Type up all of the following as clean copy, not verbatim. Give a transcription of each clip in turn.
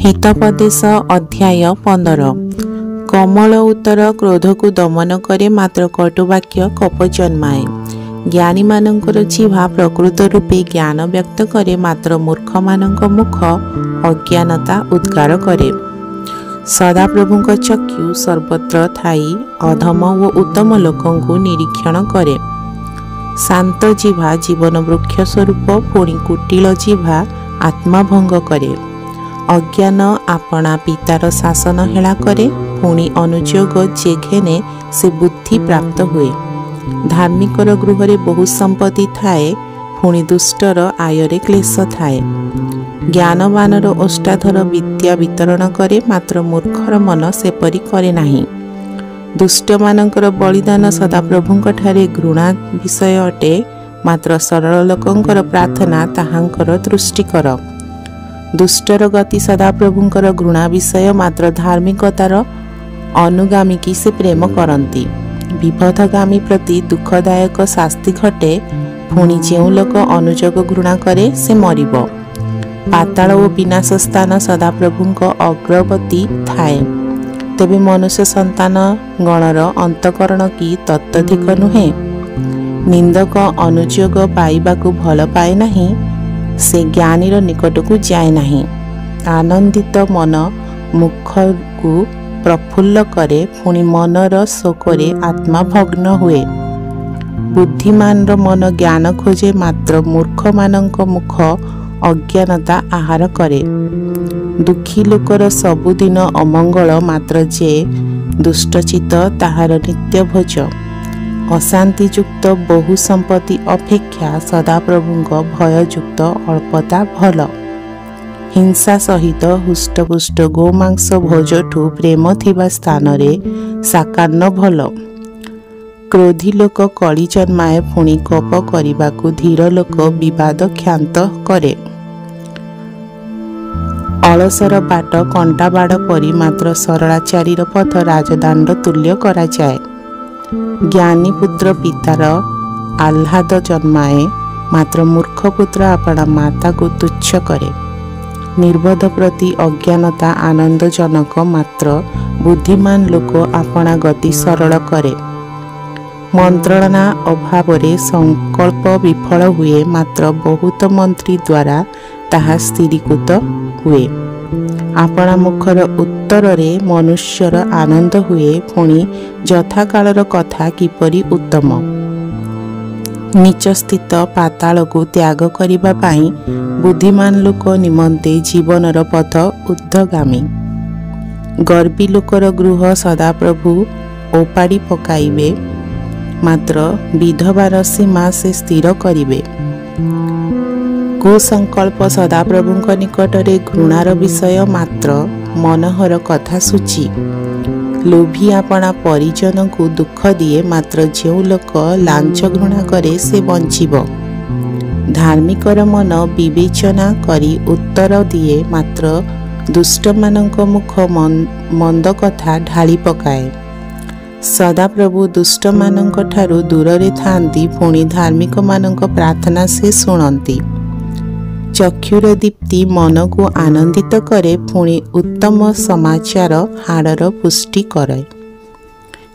हितोपदेश अध्याय 15। कमल उत्तर क्रोध को दमन करे मात्र कटुवाक्य कप जन्माए। ज्ञानी मानकर जीवा प्रकृत रूपे ज्ञान व्यक्त करे मात्र मूर्ख मानक मुख अज्ञानता उद्गार करे। सदाप्रभुଙ୍କ चक्षु सर्वत्र थाई अधम व उत्तम लोकंकु निरीक्षण करे। शांत जीवा जीवन वृक्ष स्वरूप पुणी कुटिल जीवा आत्माभंग करे। अज्ञान आपना पितार शासन हेला करे पुणी अनुयोग जे घेने से बुद्धि प्राप्त हुए। धार्मिकर गृह बहु संपत्ति थाए पुणी दुष्टर आयरे क्लेश थाए। ज्ञानवानर ओष्टाधर विद्या वितरण करे मात्र मूर्खर मन सेपरी करे नाही। दुष्ट मानकर बलिदान सदाप्रभुंक ठारे घृणा विषय अटे मात्र सरल लोकंकर प्रार्थना ताहांकर दृष्टिकर। दुष्टर गति सदाप्रभुंकर घृणा विषय मात्र धार्मिकतार अनुगामी की से प्रेम करती। विपथगामी प्रति दुखदायक शास्ति घटे पुणी जो लोक अनुजोग घृणा करे से मरिब। पाताल और विनाश स्थान सदाप्रभुंक अग्रवर्ती थाए। तेबे मनुष्य संतान गणर अंतकरण की तत्तधिक नुहे। निंदक अनुयोग पाइबाकु भल पाए नहीं से ज्ञानीर निकट को जाए नहीं। आनंदित मन मुख को प्रफुल्ल करे पुणी मनर शोकरे आत्मा भग्न हुए। बुद्धिमान मन ज्ञान खोजे मात्र मूर्ख मानक मुख अज्ञानता आहार करे। दुखी लोकर सबुदिन अमंगल मात्र जे दुष्टचित ताहार नित्य भोज। अशांतियुक्त बहु संपत्ति अपेक्षा सदाप्रभुंक भययुक्त अल्पता भल। हिंसा सहित हुष्टपुष्ट गोमांस भोजठू प्रेम थिबा स्थान रे साकान्न भल। क्रोधी लोक कली जन्माए पुणी कोप करिबाकु धीर लोक विवाद क्षांत करे। अलसर बाट कंटा बाड़ परी मात्र सरलाचारीर पथ राजदांड तुल्य करा जाए। ज्ञानी पुत्र पितार आह्लाद जन्माए मात्र मूर्ख पुत्र अपना माता को तुच्छ करे। निर्बोध प्रति अज्ञानता आनंदजनक मात्र बुद्धिमान लोक अपना गति सरल करे। मंत्रणा अभाव संकल्प विफल हुए मात्र बहुत मंत्री द्वारा ताहा स्थिरीकृत हुए। आपना मुखर उत्तर रे मनुष्यर आनंद हुए पुणी यथा कालर कथा किपरि उत्तम। नीच स्थित पाताल को त्याग करिबा पाई बुद्धिमान लोक निमंते जीवनर पथ ऊर्ध्वगामी। गर्वी लोकर गृह सदाप्रभु ओपाड़ी पकाइबे मात्र विधवार सीमा से स्थिर करिबे। कुसंकल्प सदाप्रभुंक निकटरे घृणार विषय मात्र मनोहर कथा सूची। लोभी आपना परिजन को दुख दिए मात्र जो लोक लांच घृणा करे से बंचिब। धार्मिकर मन विवेचना करी उत्तर दिए मात्र दुष्ट मानक मुख मंद कथा ढाली पकाए। सदाप्रभु दुष्ट मानक ठारू दूरे थांती पुणी धार्मिक मानक प्रार्थना से शुणती। चक्षुर दीप्ति मन को आनंदित करे पुणी उत्तम समाचार हाड़र पुष्टि करे।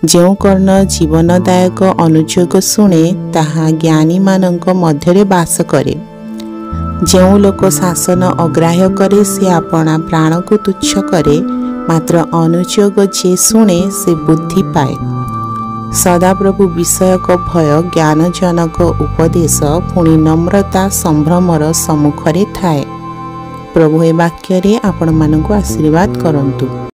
जो कर्ण जीवनदायक अनुयोग शुणे ताहा ज्ञानी मानक मध्यरे बास करे। जो लोक शासन अग्राह्य करे से अपना प्राण को तुच्छ करे मात्र अनुयोग जे शुणे से बुद्धि पाए। सदाप्रभु विषयक भय ज्ञानजनक उपदेश पुणी नम्रता संभ्रमर सम्मुखरे थाए। प्रभु ए वाक्य रे आपण मानकु आशीर्वाद करंतु।